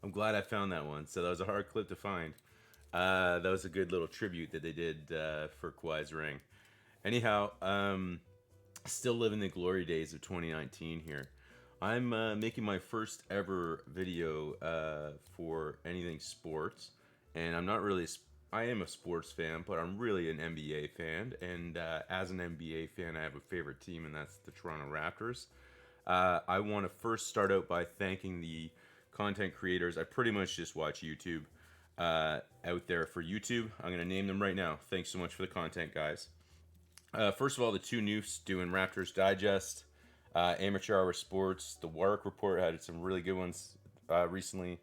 I'm glad I found that one. So that was a hard clip to find. That was a good little tribute that they did for Kawhi's ring. Anyhow, still living the glory days of 2019 here. I'm making my first ever video for anything sports, and I'm not really. I am a sports fan, but I'm really an NBA fan. And as an NBA fan, I have a favorite team, and that's the Toronto Raptors. I want to first start out by thanking the content creators. I pretty much just watch YouTube out there for YouTube. I'm going to name them right now. Thanks so much for the content, guys. First of all, the two Noofs doing Raptors Digest, Amateur Hour Sports, The Warwick Report had some really good ones recently.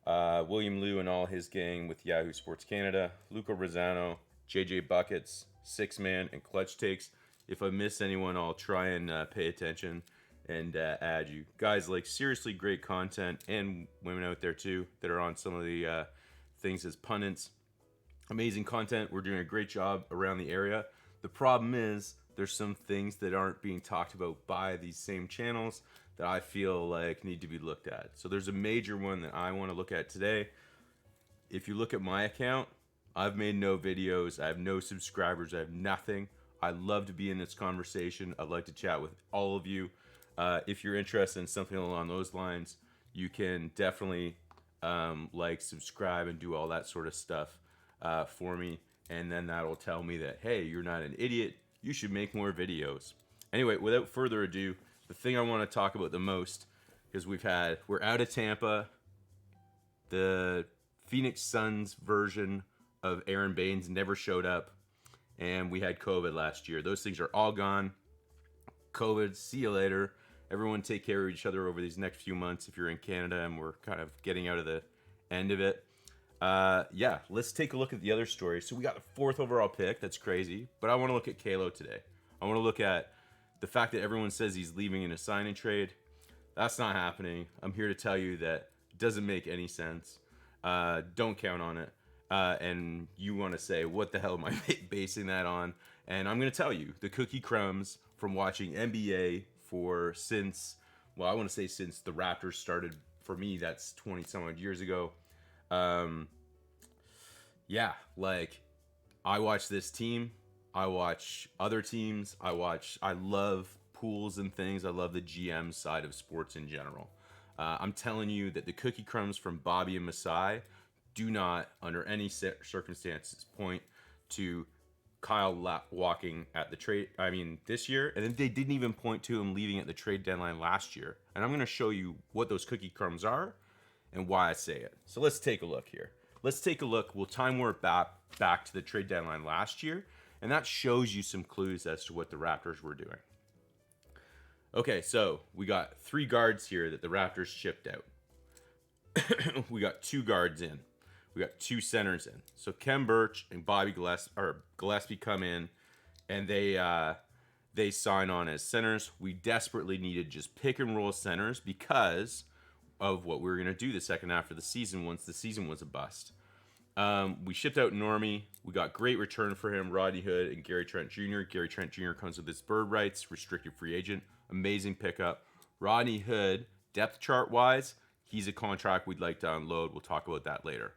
William Liu and all his gang with Yahoo Sports Canada, Luca Rosano, JJ Buckets, Six Man, and Clutch Takes. If I miss anyone, I'll try and pay attention and add you. Guys, like, seriously great content, and women out there too that are on some of the things as pundits. Amazing content. We're doing a great job around the area. The problem is there's some things that aren't being talked about by these same channels that I feel like need to be looked at. So there's a major one that I want to look at today. If you look at my account, I've made no videos. I have no subscribers. I have nothing. I love to be in this conversation. I'd like to chat with all of you. If you're interested in something along those lines, you can definitely like, subscribe, and do all that sort of stuff for me. And then that'll tell me that, hey, you're not an idiot. You should make more videos. Anyway, without further ado, the thing I want to talk about the most, because we're out of Tampa. The Phoenix Suns version of Aaron Baines never showed up. And we had COVID last year. Those things are all gone. COVID, see you later. Everyone take care of each other over these next few months if you're in Canada and we're kind of getting out of the end of it. Yeah, let's take a look at the other story. So we got the fourth overall pick. That's crazy. But I want to look at Kalo today. I want to look at the fact that everyone says he's leaving in a sign and trade. That's not happening. I'm here to tell you that it doesn't make any sense. Don't count on it. And you want to say, what the hell am I basing that on? And I'm going to tell you, the cookie crumbs from watching NBA since the Raptors started. For me, that's 20 some odd years ago. Yeah, like, I watch this team. I watch other teams. I love pools and things. I love the GM side of sports in general. I'm telling you that the cookie crumbs from Bobby and Masai do not, under any circumstances, point to Kyle walking at the trade. This year, and then they didn't even point to him leaving at the trade deadline last year. And I'm going to show you what those cookie crumbs are and why I say it. So let's take a look here. Let's take a look. We'll time warp back to the trade deadline last year, and that shows you some clues as to what the Raptors were doing. Okay, so we got 3 guards here that the Raptors shipped out. We got 2 guards in. We got 2 centers in. So Kem Birch and Bobby Gillespie come in, and they sign on as centers. We desperately needed just pick and roll centers because of what we were going to do the second half of the season once the season was a bust. We shipped out Normie. We got great return for him, Rodney Hood and Gary Trent Jr. Gary Trent Jr. comes with his bird rights, restricted free agent. Amazing pickup. Rodney Hood, depth chart-wise, he's a contract we'd like to unload. We'll talk about that later.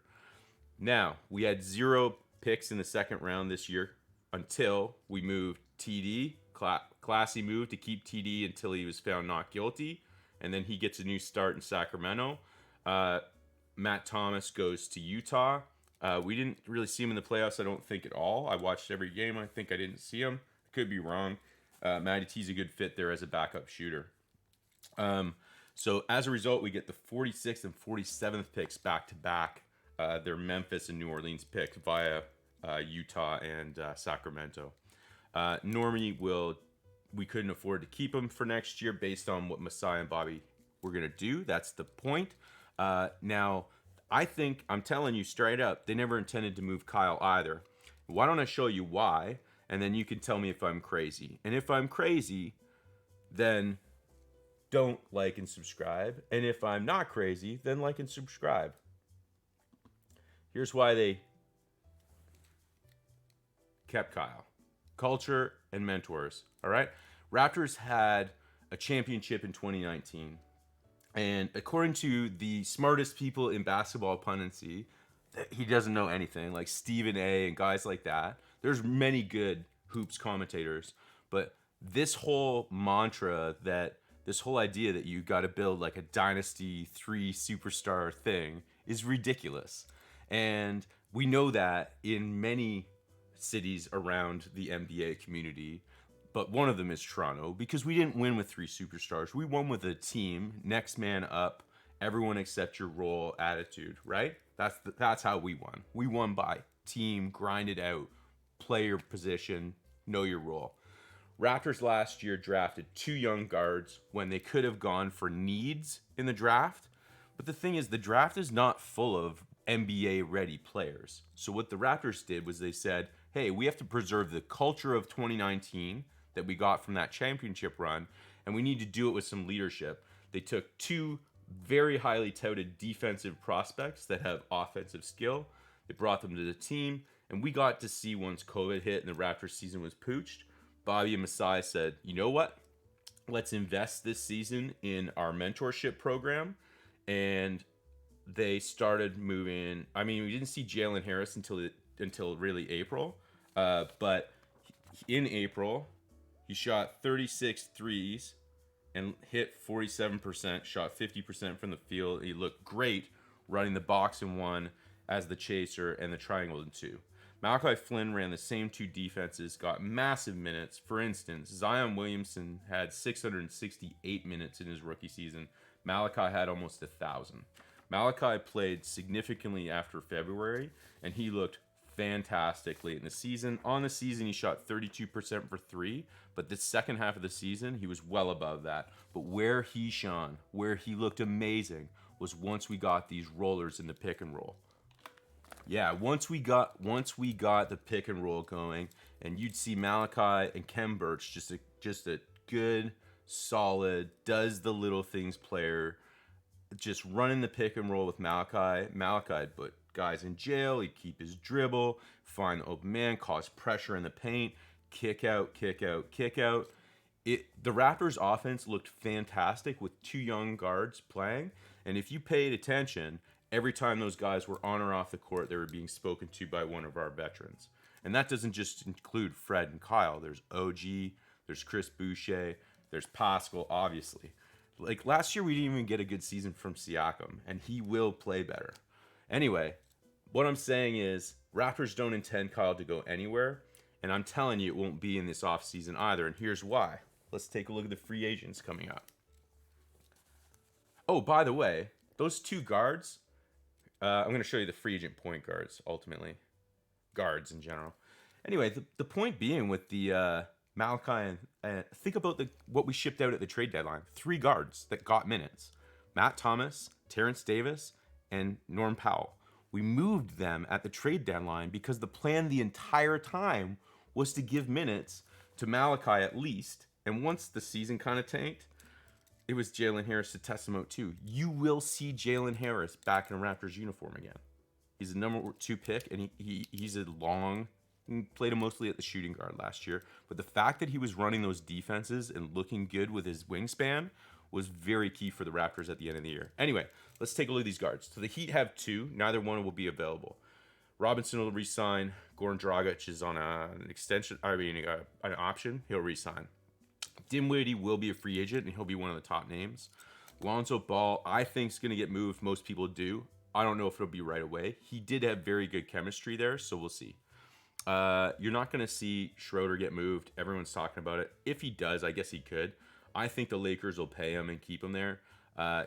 Now, we had 0 picks in the second round this year until we moved TD. Classy move to keep TD until he was found not guilty. And then he gets a new start in Sacramento. Matt Thomas goes to Utah. We didn't really see him in the playoffs, I don't think, at all. I watched every game. I think I didn't see him. I could be wrong. Matty T's a good fit there as a backup shooter. So as a result, we get the 46th and 47th picks back-to-back. They're Memphis and New Orleans picks via Utah and Sacramento. Normie we couldn't afford to keep him for next year based on what Masai and Bobby were going to do. That's the point. Now, I think, I'm telling you straight up, they never intended to move Kyle either. Why don't I show you why, and then you can tell me if I'm crazy. And if I'm crazy, then don't like and subscribe. And if I'm not crazy, then like and subscribe. Here's why they kept Kyle. Culture and mentors. All right. Raptors had a championship in 2019. And according to the smartest people in basketball punditry, he doesn't know anything, like Stephen A. and guys like that. There's many good hoops commentators, but this whole mantra that this whole idea that you got to build like a dynasty 3 superstar thing is ridiculous. And we know that in many cities around the NBA community, but one of them is Toronto because we didn't win with 3 superstars. We won with a team, next man up, everyone accept your role attitude, right? That's how we won. We won by team, grind it out, play your position, know your role. Raptors last year drafted 2 young guards when they could have gone for needs in the draft. But the thing is, the draft is not full of NBA ready players. So what the Raptors did was they said, hey, we have to preserve the culture of 2019 that we got from that championship run, and we need to do it with some leadership. They took 2 very highly touted defensive prospects that have offensive skill. They brought them to the team, and we got to see once COVID hit and the Raptors season was pooched, Bobby and Masai said, you know what? Let's invest this season in our mentorship program. And they started moving. I mean, we didn't see Jalen Harris until really April. But in April, he shot 36 threes and hit 47%, shot 50% from the field. He looked great running the box in 1 as the chaser and the triangle in 2. Malachi Flynn ran the same 2 defenses, got massive minutes. For instance, Zion Williamson had 668 minutes in his rookie season. Malachi had almost 1,000. Malachi played significantly after February, and he looked fantastic late in the season. On the season, he shot 32% for 3, but the second half of the season, he was well above that. But where he shone, where he looked amazing, was once we got these rollers in the pick and roll. Yeah, once we got the pick and roll going, and you'd see Malachi and Kem Birch just a good, solid, does the little things player, just running the pick and roll with Malachi. Malachi'd put guys in jail. He'd keep his dribble, find the open man, cause pressure in the paint, kick out, kick out, kick out. The Raptors' offense looked fantastic with 2 young guards playing, and if you paid attention, every time those guys were on or off the court, they were being spoken to by one of our veterans. And that doesn't just include Fred and Kyle. There's OG, there's Chris Boucher, there's Pascal, obviously. Like last year, we didn't even get a good season from Siakam, and he will play better. Anyway, what I'm saying is Raptors don't intend Kyle to go anywhere, and I'm telling you it won't be in this offseason either, and here's why. Let's take a look at the free agents coming up. Oh, by the way, those 2 guards, I'm going to show you the free agent point guards, ultimately. Guards in general. Anyway, the point being with the Malachi, and think about what we shipped out at the trade deadline. 3 guards that got minutes. Matt Thomas, Terrence Davis, and Norm Powell. We moved them at the trade deadline because the plan the entire time was to give minutes to Malachi at least. And once the season kind of tanked, it was Jalen Harris to test him out too. You will see Jalen Harris back in a Raptors uniform again. He's the number 2 pick, and he's a long. He played him mostly at the shooting guard last year. But the fact that he was running those defenses and looking good with his wingspan was very key for the Raptors at the end of the year. Anyway, let's take a look at these guards. So the Heat have 2. Neither one will be available. Robinson will re-sign. Goran Dragic is on an extension. An option. He'll re-sign. Dinwiddie will be a free agent, and he'll be one of the top names. Lonzo Ball, I think, is going to get moved. Most people do. I don't know if it'll be right away. He did have very good chemistry there, so we'll see. You're not going to see Schroeder get moved. Everyone's talking about it. If he does, I guess he could. I think the Lakers will pay him and keep him there.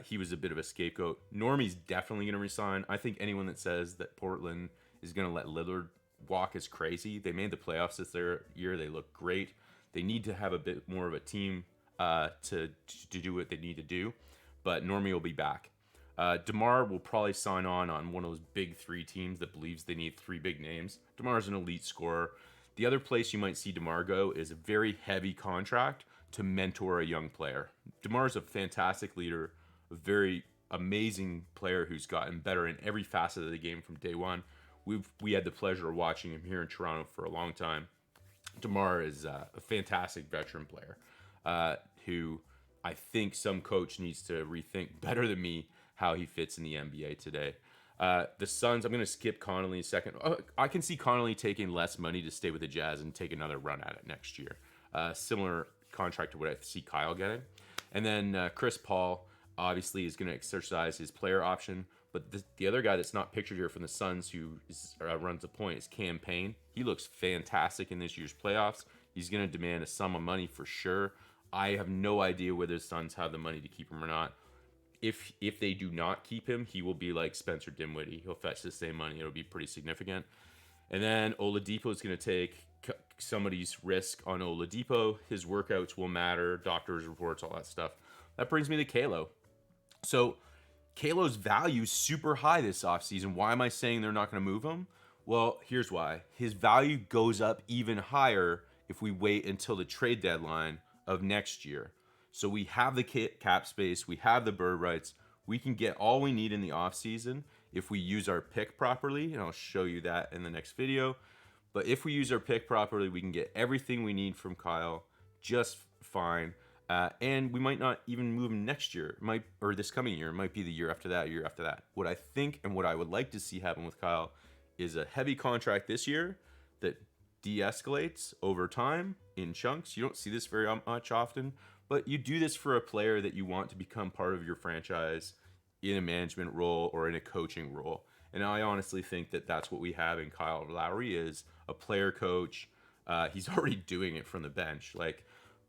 He was a bit of a scapegoat. Normie's definitely going to resign. I think anyone that says that Portland is going to let Lillard walk is crazy. They made the playoffs this year. They look great. They need to have a bit more of a team to do what they need to do. But Normie will be back. DeMar will probably sign on one of those big 3 teams that believes they need 3 big names. DeMar's an elite scorer. The other place you might see DeMar go is a very heavy contract to mentor a young player. DeMar's a fantastic leader, a very amazing player who's gotten better in every facet of the game from day one. We had the pleasure of watching him here in Toronto for a long time. DeMar is a fantastic veteran player who I think some coach needs to rethink better than me how he fits in the NBA today. The Suns, I'm going to skip Connolly a second. I can see Connolly taking less money to stay with the Jazz and take another run at it next year. Similar contract to what I see Kyle getting. And then Chris Paul obviously is going to exercise his player option. But the other guy that's not pictured here from the Suns who runs the point is Cam Payne. He looks fantastic in this year's playoffs. He's going to demand a sum of money for sure. I have no idea whether the Suns have the money to keep him or not. If they do not keep him, he will be like Spencer Dinwiddie. He'll fetch the same money. It'll be pretty significant. And then Oladipo is going to take somebody's risk on Oladipo. His workouts will matter, doctors' reports, all that stuff. That brings me to Kalo. So Kalo's value is super high this offseason. Why am I saying they're not going to move him? Well, here's why. His value goes up even higher if we wait until the trade deadline of next year. So we have the cap space, we have the bird rights, we can get all we need in the offseason if we use our pick properly, and I'll show you that in the next video. But if we use our pick properly, we can get everything we need from Kyle just fine. And we might not even move him next year, or this coming year. It might be the year after that. What I think and what I would like to see happen with Kyle is a heavy contract this year that de-escalates over time in chunks. You don't see this very much often, but you do this for a player that you want to become part of your franchise in a management role or in a coaching role. And I honestly think that that's what we have in Kyle Lowry is a player coach. He's already doing it from the bench. Like,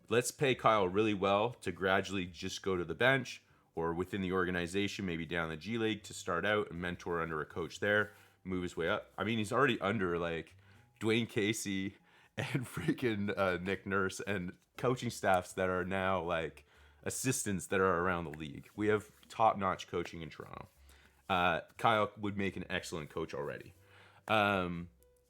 let's pay Kyle really well to gradually just go to the bench or within the organization, maybe down the G League to start out and mentor under a coach there, move his way up. I mean, he's already under like Dwayne Casey and freaking Nick Nurse and coaching staffs that are now like assistants that are around the league. We have top-notch coaching in Toronto. Kyle would make an excellent coach already.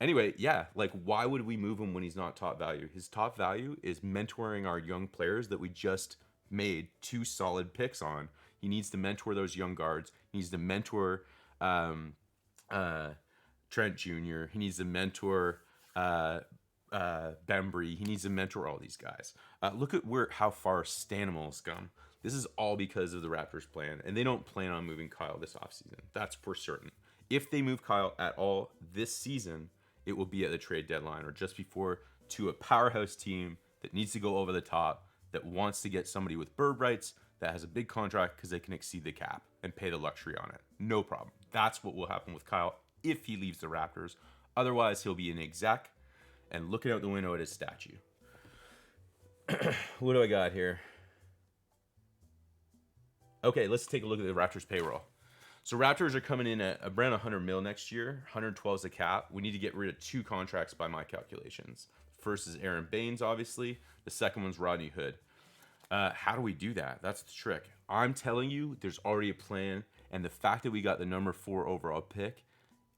Anyway, yeah, like why would we move him when he's not top value? His top value is mentoring our young players that we just made 2 solid picks on. He needs to mentor those young guards. He needs to mentor Trent Jr. He needs to mentor Bembry. He needs to mentor all these guys. Look at how far Stanimals come. This is all because of the Raptors' plan, and they don't plan on moving Kyle this offseason. That's for certain. If they move Kyle at all this season, it will be at the trade deadline or just before to a powerhouse team that needs to go over the top, that wants to get somebody with bird rights, that has a big contract because they can exceed the cap and pay the luxury on it. No problem. That's what will happen with Kyle if he leaves the Raptors. Otherwise, he'll be an exec and looking out the window at his statue. What do I got here? Okay, let's take a look at the Raptors payroll. So Raptors are coming in at around 100 mil next year. 112 is the cap. We need to get rid of 2 contracts by my calculations. First is Aaron Baines, obviously. The second one's Rodney Hood. How do we do that? That's the trick. I'm telling you, there's already a plan, and the fact that we got the number 4 overall pick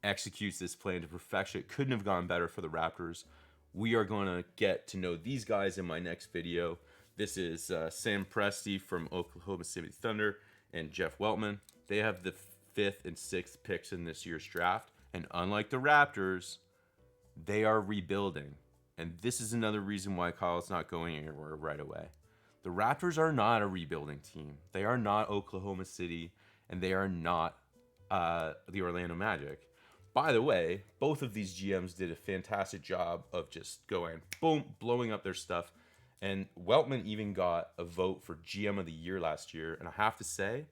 executes this plan to perfection. It couldn't have gone better for the Raptors. We are going to get to know these guys in my next video. This is Sam Presti from Oklahoma City Thunder and Jeff Weltman. They have the 5th and 6th picks in this year's draft, and unlike the Raptors, they are rebuilding. And this is another reason why Kyle's not going anywhere right away. The Raptors are not a rebuilding team. They are not Oklahoma City, and they are not the Orlando Magic. By the way, both of these GMs did a fantastic job of just going, boom, blowing up their stuff. And Weltman even got a vote for GM of the year last year. And I have to say,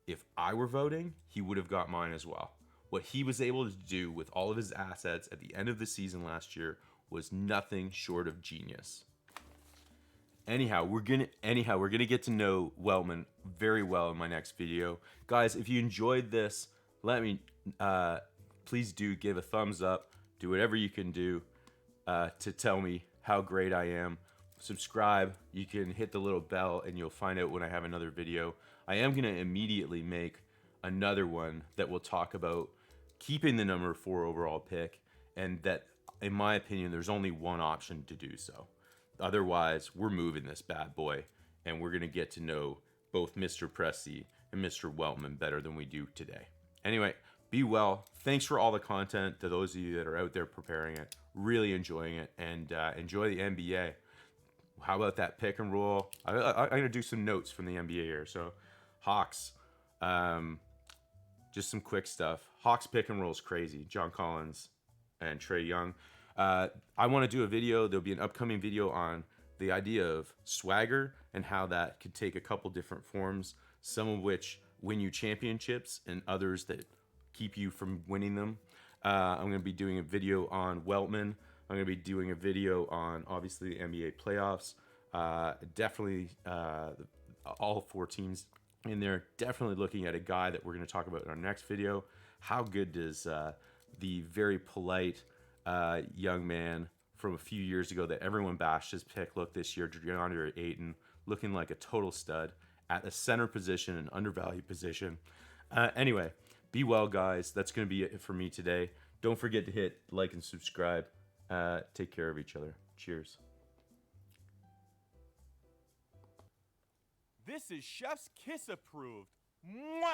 if I were voting, he would have got mine as well. What he was able to do with all of his assets at the end of the season last year was nothing short of genius. Anyhow, we're gonna get to know Weltman very well in my next video. Guys, if you enjoyed this, please do give a thumbs up. Do whatever you can do to tell me how great I am. Subscribe. You can hit the little bell and you'll find out when I have another video. I am going to immediately make another one that will talk about keeping the number 4 overall pick, and that, in my opinion, there's only one option to do so. Otherwise, we're moving this bad boy, and we're going to get to know both Mr. Presti and Mr. Weltman better than we do today. Anyway, be well. Thanks for all the content to those of you that are out there preparing it, really enjoying it, and enjoy the NBA. How about that pick and roll? I'm going to do some notes from the NBA here. So, Hawks, just some quick stuff. Hawks pick and roll is crazy. John Collins and Trae Young. I want to do a video. There'll be an upcoming video on the idea of swagger and how that could take a couple different forms, some of which win you championships and others that keep you from winning them. I'm going to be doing a video on Weltman. I'm going to be doing a video on, obviously, the NBA playoffs. Definitely all 4 teams in there. Definitely looking at a guy that we're going to talk about in our next video. How good does the very polite young man from a few years ago that everyone bashed his pick look this year, DeAndre Ayton, looking like a total stud at the center position, an undervalued position. Anyway, be well, guys. That's going to be it for me today. Don't forget to hit like and subscribe. Take care of each other. Cheers. This is Chef's Kiss approved. Mwah!